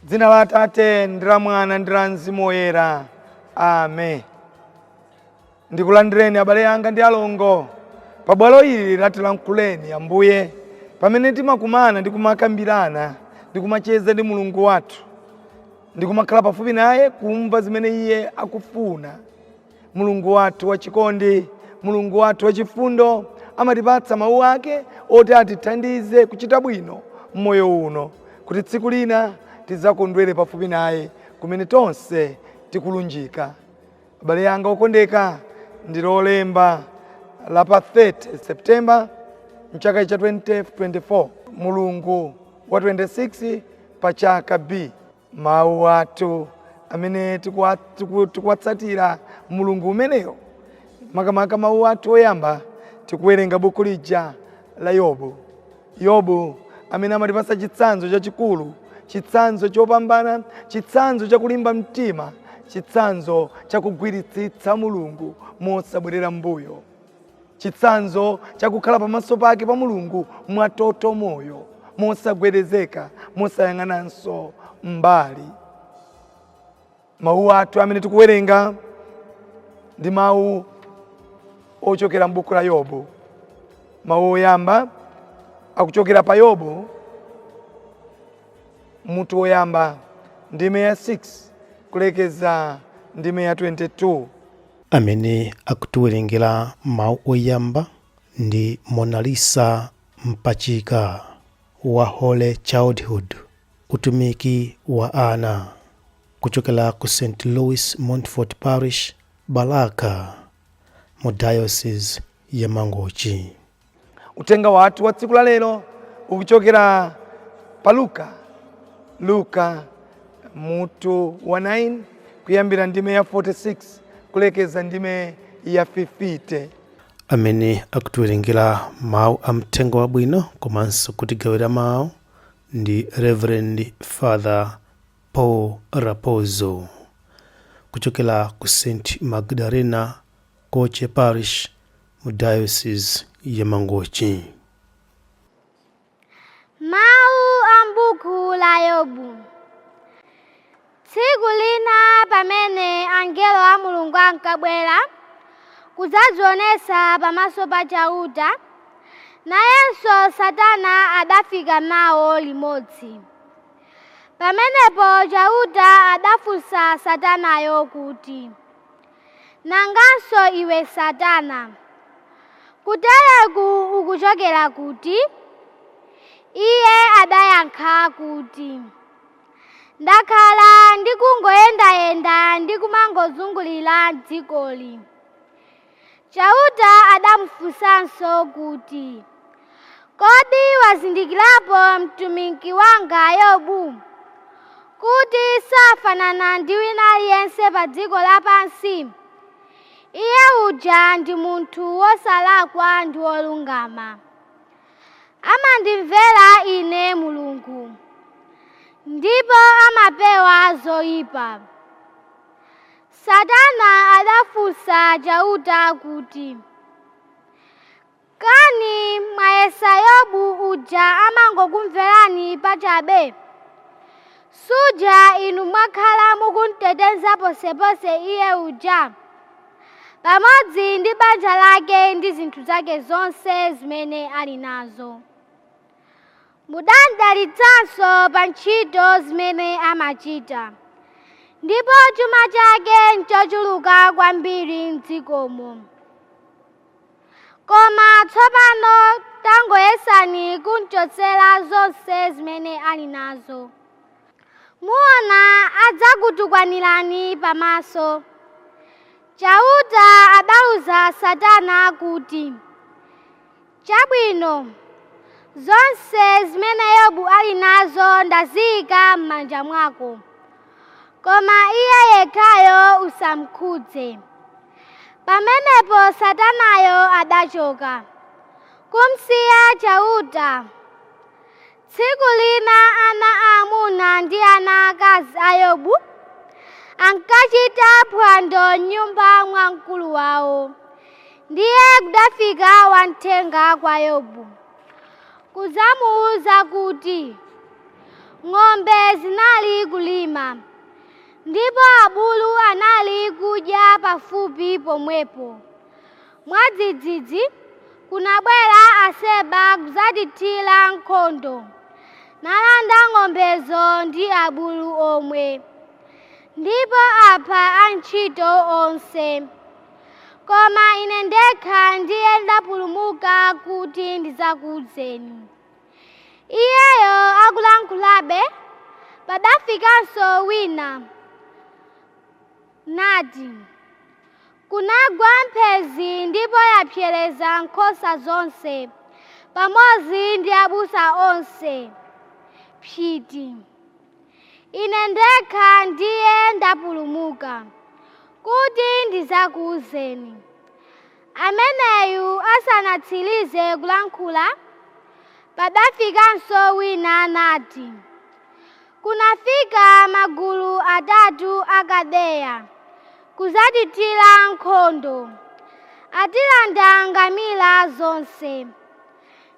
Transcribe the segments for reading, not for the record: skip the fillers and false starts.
Dzina la Atate ndi la Mwana ndi la Mzimu Woyera. Amen. Ndikulandireni abale anga ndi alongo pa bwalo ili latilankhuleni Ambuye pamene timakumana ndi kumakambirana ndi kumacheza ndi Mulungu wathu ndi kumakhala pafupi naye kumva zimene Iye akufuna. Mulungu wathu wachikondi, Mulungu wathu wachifundo amatipatsa mawu ake oti atithandize kuchita bwino mmoyo uno kuti tsiku lina tidzakondwere pafupi naye kumene tonse tikulunjika. Abale anga okondeka, ndilo lemba la pa 30 Septemba mchaka cha 2024, Mulungu wa 26 pa chaka B. Mawu athu amene tikuwatsatira Mulungu umeneyo, makamaka mawu athu oyamba tikuwerenga buku lija la Yobu. Yobu amene amatipasa chitsanzo chachikulu, chitsanzo chopambana, chitsanzo chakulimba mtima, chitsanzo chakugwiritsitsa Mulungu mosabwerera mbuyo, chitsanzo chakukhala pamaso pake pa Mulungu mwatoto moyo, mosagwedezeka, mosayang'ananso mbali. Mawu athu amene tikuwerenga ndi mawu ochokera m'buku la Yobu. Mawu oyamba akuchokera pa Yobu mutu oyamba ndime ya 6 kulekeza ndime ya 22. Amene akutiwerengera mawu oyamba ndi Mona Lisa Mpachika wa Holy Childhood, utumiki wa ana, kuchokera ku St. Louis Montfort Parish, Balaka, mu Diocese ya Mangochi. Utenga wathu wa tsiku la lero ukuchokera pa Luka mutu wa 9 kuyambira ndime ya 46 kulekeza ndime ya 50. Amene akutiwerengera mawu amtengo wabwino komanso kutigawira mawu ndi Reverend Father Paul Raposo, kuchokera ku St. Magdalena Koche Parish, mu Diocese ya Mangochi. Mawu ambuku la Yobu. Tsiku lina pamene angelo a Mulungu ankabwera kudzadzionetsa pamaso pa Chauta, nayenso Satana adafika nawo limodzi. Pamenepo Chauta adafunsa Satanayo kuti, "Nanganso iwe Satana, kutereku ukuchokera kuti?" Iye adayankha kuti, "Ndakhala ndikungoyendayenda ndi kumangozungulira dzikoli." Chauta adamufunsanso kuti, "Kodi wazindikirapo mtumiki wanga Yobu, kuti safanana ndi wina aliyense pa dziko lapansi? Iye uja ndi munthu wosalakwa ndi wolungama. Amandimvera ine Mulungu, ndipo amapewa zoyipa." Satana adafunsa Chauta kuti, "Kani mwayesa Yobu uja amangokumverani pachabe? Suja inu mwakhala mukumteteza posepose iye uja, pamodzi ndi banja lake ndi zinthu zake zonse zimene ali nazo. Mudamdalitsanso pa ntchito zimene amachita, ndipo chuma chake nchochuluka kwambiri m'dzikomo. Koma tsopano tangoyesani kumchotsera zonse zimene ali nazo. Muona adzakutukwanirani pamaso." Chauta adawuza Satana kuti, "Chabwino, zonse zimene Yobu ali nazo ndaziyika m'manja mwako, koma iye yekhayo usamkhudze." Pamenepo Satanayo adachoka kumsiya Chauta. Tsiku lina ana aamuna ndi ana akazi a Yobu ankachita phwando m'nyumba mwa mkulu wawo. Ndiye kudafika wamthenga kwa Yobu kudzamuwuza kuti, ng'ombe zinali kulima, ndipo abulu anali kudya pafupi pomwepo. Mwadzidzidzi kunabwera aseba kudzatithira nkhondo, nalanda ng'ombezo ndi abulu omwe, ndipo apha antchito onse. Koma ine ndekha ndiye ndapulumuka kuti ndidzakuwuzeni. Iyeyo akulankhulabe, padafikanso wina nati, kunagwa mphenzi ndipo yapsereza nkhosa zonse pamodzi ndi abusa onse phiti. Ine ndekha ndiye ndapulumuka kuti ndidzakuwuzeni. Ameneyu asanatsirize kulankhula, padafikanso wina nati, kunafika magulu atatu akadeya kudzatithira nkhondo, atilanda ngamira zonse,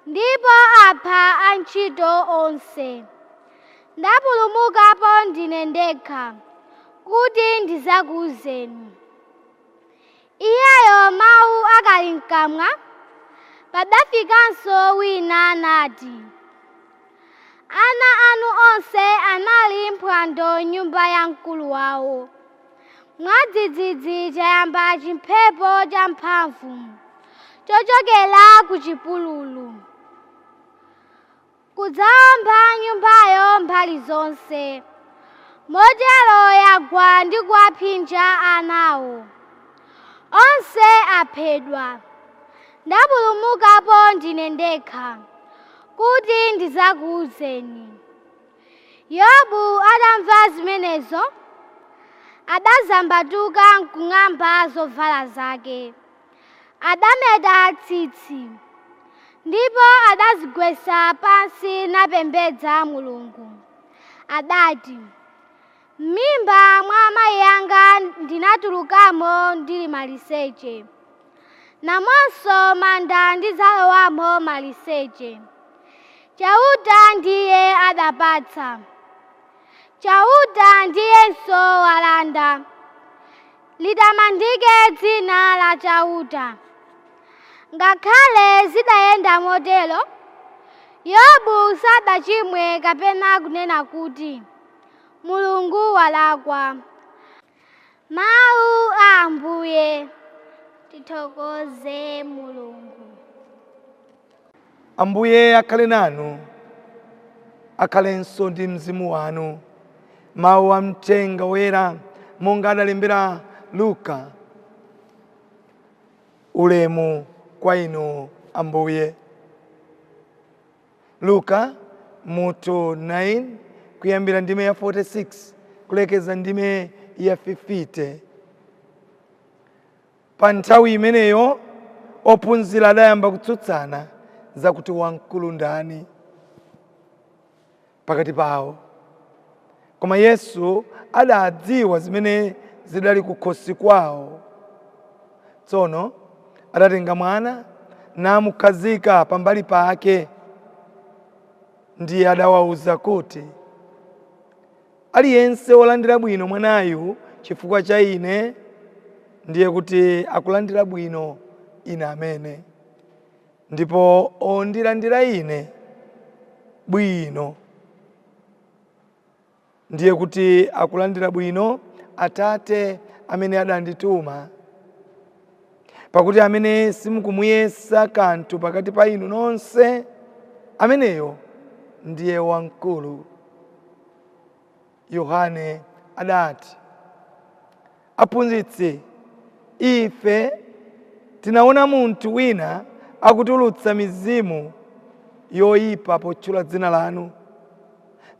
ndipo apha antchito onse. Ndapulumukapo ndine ndekha kuti ndidzakuwuzeni. Iyeyo mawu akali mkamwa, padafikanso wina nati, ana anu onse anali mphwando m'nyumba ya mkulu wawo. Mwadzidzidzi chayamba chimphepo champhamvu chochokera ku chipululu, kudzawomba nyumbayo mbali zonse, motero yagwa ndi kuwapsinja anawo. Onse aphedwa. Ndapulumukapo ndine ndekha kuti ndidzakuwuzeni. Yobu atamva zimenezo, adazambatuka n'kung'amba zovala zake, adameta tsitsi, ndipo adazigwetsa pansi napembedza Mulungu. Adati, m'mimba mwa amayi anga ndinatulukamo ndili maliseche, namonso manda ndidzalowamo maliseche. Chauta ndiye adapatsa, chauta ndiyenso walanda. Litamandike dzina la chauta. Ngakhale zidayenda motero, Yobu sadachimwe kapena kunena kuti Mulungu walakwa. Mawu a Ambuye. Tithokoze Mulungu. Ambuye akhale nanu, akhalenso ndi mzimu wanu. Mawu a mthenga woyera monga adalembera Luka. Ulemu kwa inu Ambuye. Luka mutu 9 kuyambira ndime ya 46 kulekeza ndime ya 50. Pa nthawi imeneyo ophunzira adayamba kutsutsana zakuti wamkulu ndani pakati pawo. Koma Yesu adadziwa zimene zidali kukhosi kwawo. Tsono adatenga mwana namukhazika pambali pake, ndiye adawawuza kuti, aliyense wolandira bwino mwanayu chifukwa cha ine, ndiye kuti akulandira bwino ine amene, ndipo ondilandira ine bwino, ndiye kuti akulandira bwino Atate amene adandituma. Pakuti amene simukumuyesa kanthu pakati pa inu nonse, ameneyo ndiye wamkulu. Yohane adati, aphunzitsi, ife tinaona munthu wina akutulutsa mizimu yoyipa potchula dzina lanu,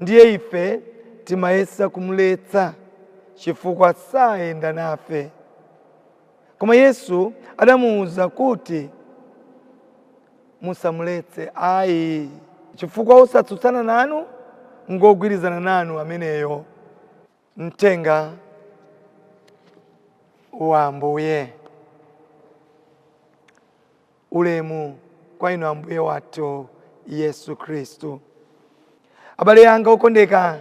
ndiye ife timayesa kumuletsa chifukwa sayenda nafe. Koma Yesu adamuwuza kuti musamuletse ayi, chifukwa osatsutsana nanu ngogwirizana nanu ameneyo. Mthenga wa Ambuye. Ulemu kwa inu Ambuye wathu Yesu Kristu. Abale yanga okondeka,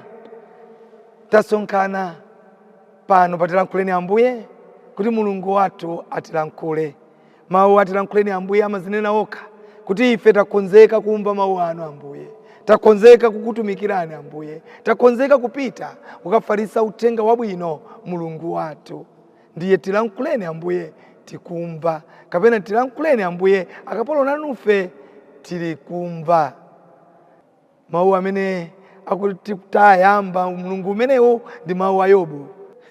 tasonkhana pano patilankhuleni Ambuye kuti Mulungu wathu atilankhule. Mawu atilankhuleni Ambuye amazinena okha kuti ife takonzeka kumva mawu anu Ambuye. Takonzeka kukutumikirani Ambuye. Takonzeka kupita kukafarisa uthenga wabwino Mulungu wathu. Ndiye tilankhuleni Ambuye tikumva, kapena tilankhuleni Ambuye akapolo nanufe tili kumva. Mawu amene akuti tayamba Mulungu umenewo ndi mawu a Yobu.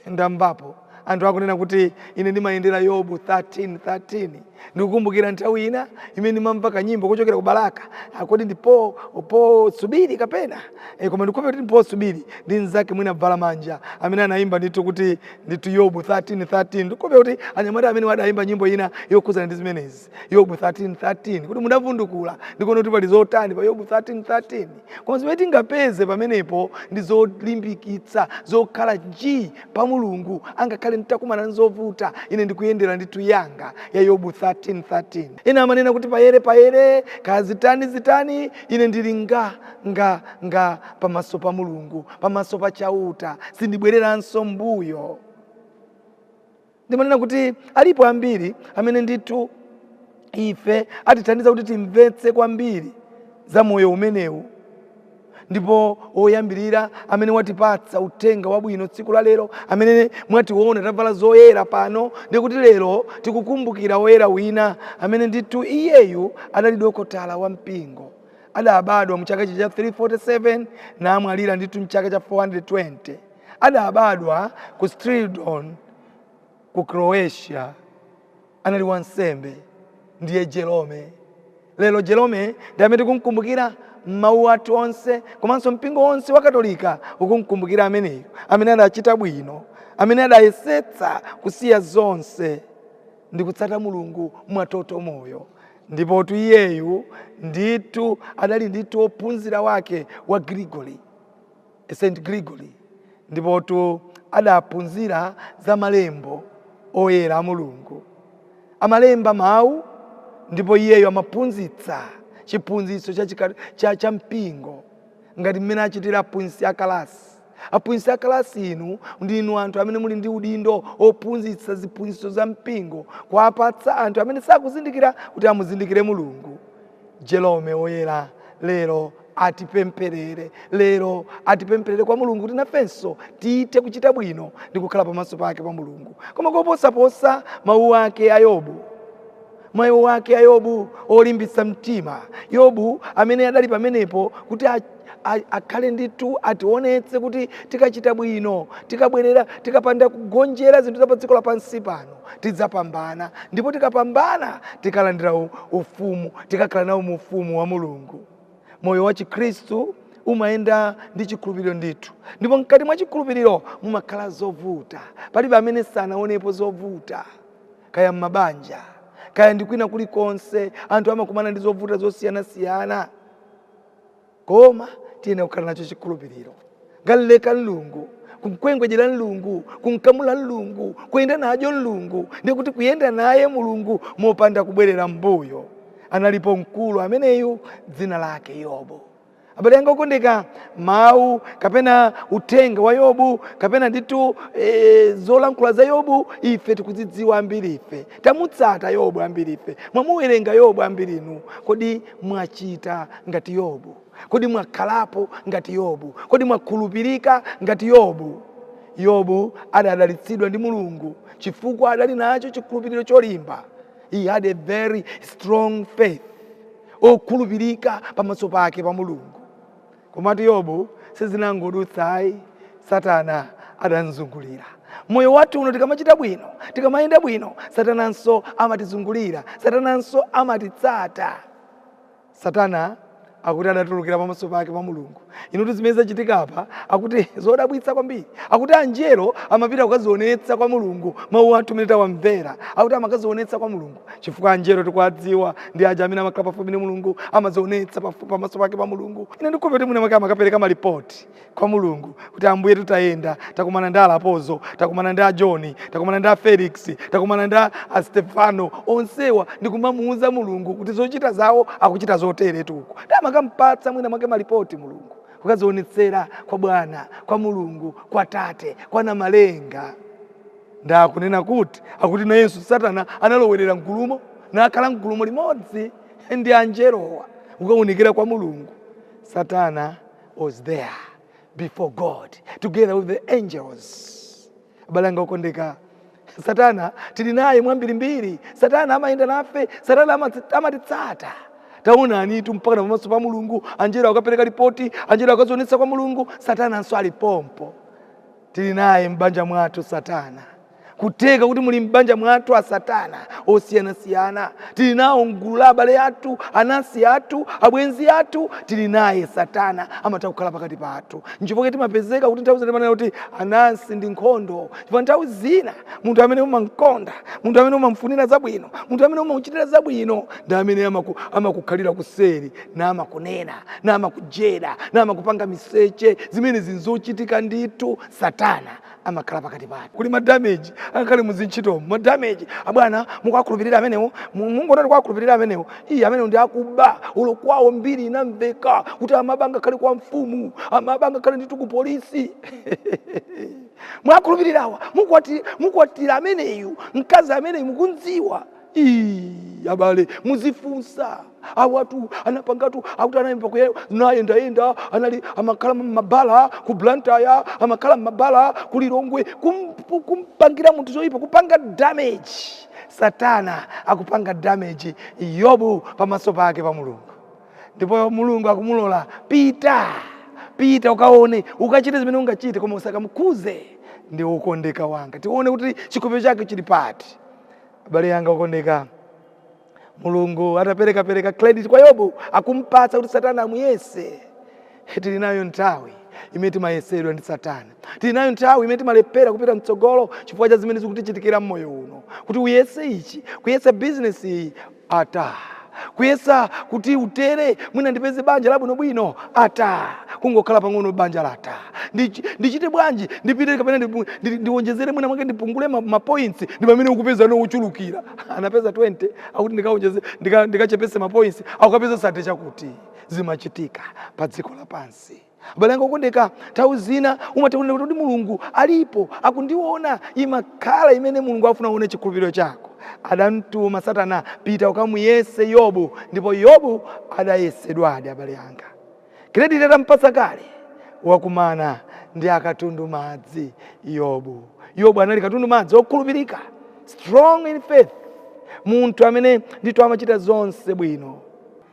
Ndamvapo anthu akunena kuti ine ndimayendera Yobu 13:13. Ndikukumbukira nthawi ina imene ndimamva kanyimbo kuchokera ku Baraka, akodi ndipo subiri kapena koma ndikupe kuti ndipo subiri ndi nzake mwina bvala manja amene anaimba ndithu kuti ndithu Yobu 13:13. Ndikupe kuti anyamata amene wadayimba nyimbo ina yokhuzana ndi zimenezi, Yobu 13:13, kuti mudavundukula ndikuona kuti pali zotani pa Yobu 13:13. Koma zimene tingapeze pamenepo ndi zolimbikitsa, zokhala nji pa Mulungu angakhale nditakumana nzovuta. Ine ndikuyendera ndithu yanga ya Yobu 13:13. Ina amanena kuti payere kazitani ine ndili nga pamaso pa Mulungu, pamaso pa chauta, sindibwereranso mbuyo. Ndimanena kuti alipo ambiri amene ndithu ife atithandiza kuti timvetse kwambiri za moyo umenewu. Ndipo oyambirira amene watipatsa uthenga wabwino tsiku la lero, amene mwationa tavala zoyera pano, ndikuti lero tikukumbukira woyera wina amene ndithu iyeyu adali dokotala wa mpingo. Adabadwa mu chaka cha 347 na amwalira ndithu mchaka cha 420. Adabadwa ku Stridon ku Croatia. Anali wansembe, ndiye Jerome. Lero Jerome ndi amene tikumkumbukira mawu athu onse, komanso mpingo onse wa Katolika ukumkumbukira ameneyo, amene adachita bwino, amene adayesetsa kusiya zonse ndi kutsata Mulungu mwatoto moyo. Ndipo iyeyu ndithu adali ndithu ophunzira wake wa Gregory, Saint Gregory. Ndipo adaphunzira za malembo oyera a Mulungu, amalemba mawu, ndipo iyeyu amaphunzitsa chiphunzitso cha mpingo ngati mmene achitira aphunzitsi akalasi. Aphunzitsi akalasi inu ndinu anthu amene muli ndi udindo ophunzitsa ziphunzitso za mpingo, kuwapatsa anthu amene sakuzindikira kuti amuzindikire Mulungu. Jerome oyera lero atipempherere, lero atipempherere kwa Mulungu kuti nafenso tiite kuchita bwino ndi kukhala pamaso pake pa Mulungu. Koma koposaposa mawu ake a Yobu, mawu ake a Yobu olimbitsa mtima. Yobu amene adali pamenepo kuti akhale ndithu ationetse kuti tikachita bwino, tikabwerera, tikapanda kugonjera zinthu za pa dziko lapansi pano, tidzapambana. Ndipo tikapambana tikalandira ufumu, tikakhala nawo mu ufumu wa Mulungu. Moyo wa Chikhristu umayenda ndi chikhulupiriro ndithu, ndipo mkati mwa chikhulupiriro mumakhala zovuta. Palibe amene sanaonepo zovuta, kaya m'mabanja, kaya ndikwina kulikonse anthu amakumana ndi zovuta zosiyana-siyana. Koma tiyenera kukhala nacho chikhulupiriro, ngalileka Mulungu, kumkwengwejera Mulungu, kumkamula Mulungu, kuyenda najo Mulungu, ndi kuti kuyenda naye Mulungu mopanda kubwerera mbuyo. Analipo mkulu ameneyu dzina lake Yobu. Abale anga okondeka, mawu kapena uthenga wa Yobu kapena ndithu zolankhula za Yobu ife tikuzidziwa ambiri. Ife tamutsata Yobu ambiri, ife mwamuwerenga Yobu ambiri inu. Kodi mwachita ngati Yobu? Kodi mwakhalapo ngati Yobu? Kodi mwakhulupirika ngati Yobu? Yobu adadalitsidwa ndi Mulungu chifukwa adali nacho chikhulupiriro cholimba. He had a very strong faith, okhulupirika pamaso pake pa Mulungu. Komatu Yobu sizinangodutsayi, Satana adanzungulira. Moyo wathu uno tikamachita bwino, tikamayenda bwino, Satananso amatizungulira, Satananso amatitsata. Satana akuti adatulukira pamaso pake pa Mulungu. Inu zimene zachitika apa akuti zodabwitsa kwambiri. Akuti anjelo amapita kukazionetsa kwa Mulungu mawu athu amene tawamvera, akuti amakazionetsa kwa Mulungu. Chifukwa anjelo tikuwadziwa ndi aja amene amakhala pafupi ndi Mulungu, amazionetsa pamaso pake pa Mulungu. Ine ndikupe kuti mwina amakapereka malipoti kwa Mulungu kuti Ambuye tutayenda, takumana ndi Alapozo, takumana ndi John, takumana ndi Felix, takumana ndi Stefano, onsewa ndikumamuuza Mulungu kuti zochita zawo akuchita zotere tuko. Ndamakampatsa mwina mwake malipoti Mulungu ukazionetsera kwa Bwana, kwa Mulungu, kwa Tate, kwa Namalenga. Ndakunena kuti akuti na Yesu Satana analowerera mgulumo na akhala mgulumo limodzi ndi anjelowa ukaunikira kwa Mulungu. Satana was there before God together with the angels. Abalanga ukondeka, Satana tili naye mwambirimbiri. Satana amayenda nafe, Satana amatitsata. Taona anitu mpaka na pamaso pa Mulungu, anjelo akapereka ripoti, anjelo akazionetsa kwa Mulungu, Satana anso ali pompo. Tili naye mbanja mwatu Satana. Kuteka kuti muli mbanja mwatu a Satana osiyana-siyana. Tili nawo mgulu la abale atu, anasi atu, abwenzi atu, tili naye Satana amataka kukhala pakati patu. Nchifukwa timapezeka kuti nthawi zina manena kuti anasi ndi nkhondo. Chifukwa nthawi zina munthu amene umamkonda, munthu amene umamfunira zabwino, munthu amene umamuchitira zabwino ndi amene amakukhalira kuseri, namakunena, namakujera, namakupanga miseche zimene zinzochitika nditu. Satana amakhala pakati patu. Kuli madamage akali muzinchito, madamage abwana mukakhulupirira amenewo, Mungu ndati kwakhulupirira amenewo, amenewo ndi akuba ulokwawo mbiri inamveka kuti amabanga kali kwa mfumu, amabanga kali nditu ku polisi. Mwakhulupirirawa mukwatira ameneyu, mkazi ameneyu mukunziwa. Abale muzifunsa awatu anapangatu akuti anayimba kuyenda anali amakhala mabala ku Blantyre, amakhala mabala ku Lilongwe, kumpangira munthu zoyipa, kupanga damage. Satana akupanga damage Yobu pamaso pake pa Mulungu. Ndipo Mulungu akumulola, pita ukaone, ukachite zimene ungachite, koma usakamukuze. Ndi ukondeka wanga, tione kuti chikope chake chili pati. Abale yanga ukondeka, Mulungu atapereka credit kwa Yobu, akumpatsa kuti Satana amuyese. Tili nayo nthawi imene timayesedwa ndi Satana. Tili nayo nthawi imene timalepera kupita mtsogolo chifukwa cha zimene zikutichitikira mmoyo uno. Kuti uyese ichi, kuyesa business iyi, kuyesa kuti utere mwina ndipeze banja labwinobwino, kungokhala pang'ono banja lata. Ndichite bwanji, ndipite kapena ndiwonjezere mwina mwake ndipungule ma points, ndi pamene ukupeza no uchulukira. Anapeza 20 akuti ndikaonjeze ndikachepese ma points, akupeza sate chakuti zimachitika pa dziko lapansi. Abale anga ukondeka, nthawi zina umataona kuti Mulungu alipo akundiona, imakhala imene Mulungu afuna aone chikhulupiriro chako. Adamtuma Satana, pita ukamuyese Yobu, ndipo Yobu adayesedwadi. Abale anga, credit atampatsa kale, wakumana ndi akatundu madzi Yobu anali katundu madzi okhulupirika, strong in faith, munthu amene ndithu amachita zonse bwino.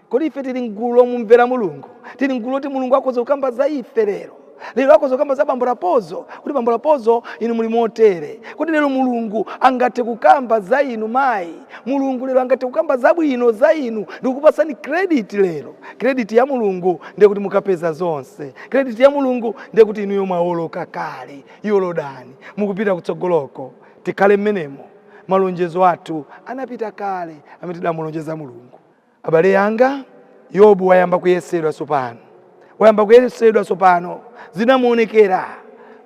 Kodi ife tili mgulu lomumvera Mulungu? Tili mgulu loti Mulungu akhoza kukamba za ife lero akhoza kukamba za Bambo Raposo, kuti Bambo Raposo inu muli motere. Kuti lero Mulungu angathe kukamba za inu mayi, Mulungu lero angathe kukamba zabwino za inu, ndikupasani credit lero. Credit ya Mulungu ndiye kuti mukapeza zonse. Credit ya Mulungu ndiye kuti inu yomawoloka kale, Yorodani, mukupita kutsogoloko. Tikhale mmenemo, malonjezo athu anapita kale, amene tidamulonjeza Mulungu. Abale yanga, Yobu wayamba kuyesedwa sopano, zinamuonekera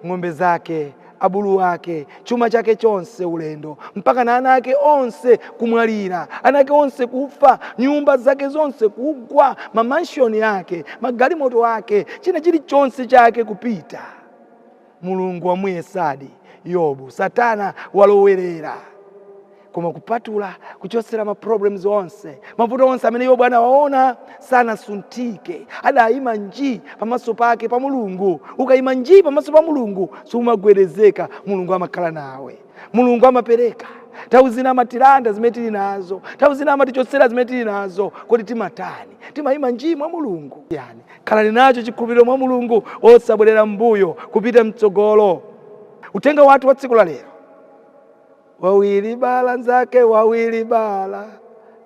ng'ombe zake, abulu wake, chuma chake chonse ulendo, mpaka na ana ake onse kumwalira, ana ake onse kufa, nyumba zake zonse kugwa, mamanshoni yake, magalimoto yake, china chili chonse chake kupita. Mulungu wamuyesadi Yobu, Satana walowerera. Koma kupatula kuchosera ma problems onse, mavuto onse amene Yobu anawaona sana suntike. Adayima nji pamaso pake pa Mulungu. Ukayima nji pamaso pa Mulungu, sumagwerezeka. Mulungu amakhala nawe, Mulungu amapereka. Nthawi zina amatilanda zimene tili nazo, nthawi zina amatichosera zimene tili nazo. Kodi timatani? Timayima nji mwa Mulungu. Khalani nacho chikhulupiriro mwa Mulungu, osabwerera mbuyo, kupita mtsogolo. Utenga watu wa tsiku la lero, wawili bala nzake wawili bala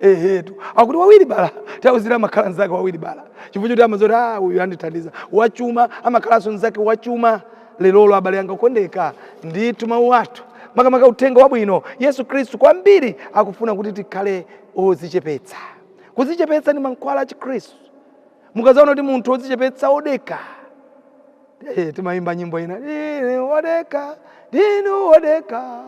ehetu akuti wawili bala, nthawi zina amakhala nzake wawili bala, chifukwa choti amazoti uyu andithandiza. Wachuma amakhalanso nzake wachuma. Lero abale anga ukondeka, ndithu mawu athu makamaka uthenga wabwino. Yesu Khristu kwambiri akufuna kuti tikhale ozichepetsa. Kuzichepetsa ni mankhwala a Chikhristu. Mukazaona kuti munthu ozichepetsa odeka, timayimba nyimbo ina, ndinu odeka, ndinu odeka,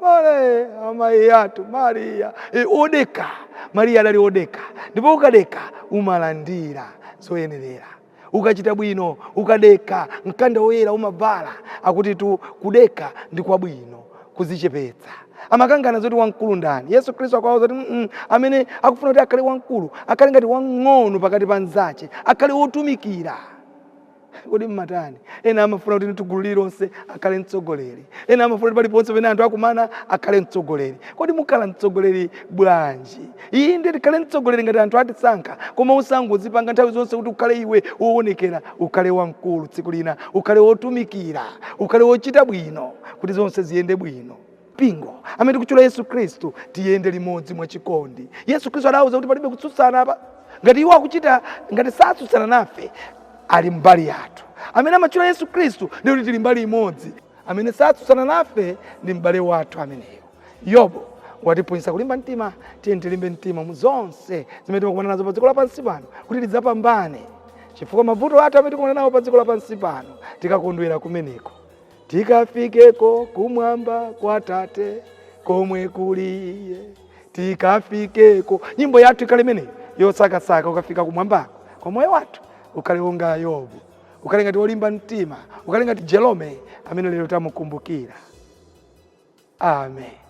Mare amayi athu Maria odeka. Maria adali odeka, ndipo ukadeka umalandira zoyenerera. Ukachita bwino, ukadeka, mkanda woyera umavala, akuti kudeka ndi kwa bwino, kuzichepetsa. Amakangana zoti wamkulu ndani. Yesu Kristo akawauza kuti amene akufuna kuti akhale wamkulu, akhale ngati wang'ono pakati pa anzace, akhale wotumikira. Kodi mmatani? Ena amafuna kuti mtugulu lilonse akhale mtsogoleri. Ena amafuna kuti paliponse pene anthu akumana akhale mtsogoleri. Kodi mukhala mtsogoleri bwanji? Iyi ndi tikhale mtsogoleri ngati anthu atisankha, koma usangozipanga nthawi zonse kuti ukhale iwe woonekera, ukhale wamkulu tsiku lina, ukhale wotumikira, ukhale wochita bwino, kuti zonse ziyende bwino. Pingo amene tikutchula Yesu Kristu, tiyende limodzi mwachikondi. Yesu Kristu adawuza kuti palibe kutsutsana apa. Ngati iwo akuchita ngati satsutsana nafe, ali mbali yathu. Amene amatchula Yesu Kristu ndi kuti tili mbali imodzi. Amene satsutsana nafe ndi mbale wathu ameneyo. Yobu watiphunzitsa kulimba mtima, tiye tilimbe mtima mu zonse zimene timakumana nazo pa dziko lapansi pano, kuti tidzapambane. Chifukwa mavuto athu amene tikumana nawo pa dziko lapansi pano, tikakondwera kumeneko, tikafikeko kumwamba kwa Tate komwe kuliye. Tikafikeko, nyimbo yathu ikhale imeneyo yosakasaka, ukafika kumwambako kwa moyo wathu ukhale wonga Yobu, ukhale ngati wolimba mtima, ukhale ngati Jerome amene lero tamukumbukira. Amen.